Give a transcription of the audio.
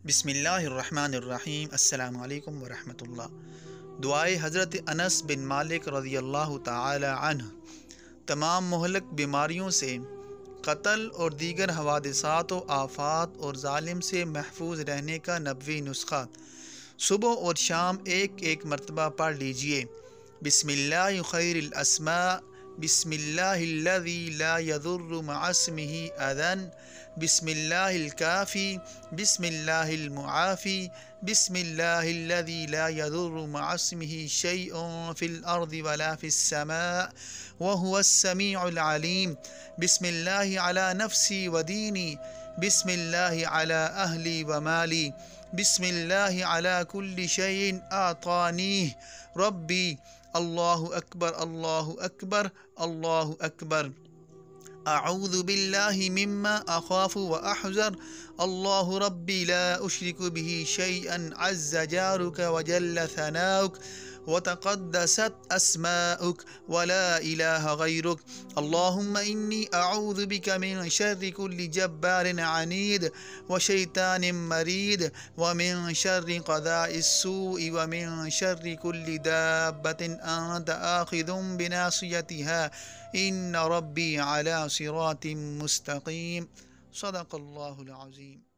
بسم اللہ الرحمن الرحیم۔ السلام علیکم ورحمۃ اللہ۔ دعائے حضرت انس بن مالک رضی اللہ تعالی عنہ۔ تمام مہلک بیماریوں سے، قتل اور دیگر حوادثات و آفات اور ظالم سے محفوظ رہنے کا نبوی نسخہ صبح اور شام ایک مرتبہ پڑھ لیجئے۔ بسم اللہ خیر الاسماء، بسم اللہ الذی لا یضر مع اسمہ اذی، بسم اللہ الکافی، بسم اللہ المعافی، بسم اللہ الذی لا یضر مع اسمہ شیء فی الارض ولا فی السماء وهو السمیع العلیم، بسم اللہ علی نفسی و دینی، بسم اللہ علی اہلی و مالی، بسم اللہ علی کل شیء اعطانیہ ربی، اللہ اکبر اللہ اکبر اللہ اکبر، اعوذ باللہ مما اخاف و احذر، اللہ ربی لا اشرک به شیئا عز جارک وجل ثناؤک وتقدست اسماؤک ولا الہ غیرک، اللہم انی اعوذ بک من شر کل جبار عنید وشیطان مرید ومن شر قضاء السوء ومن شر کل دابۃ انت آخذ بناصیتها ان ربی علی صراط مستقیم۔ صدق اللہ العظیم۔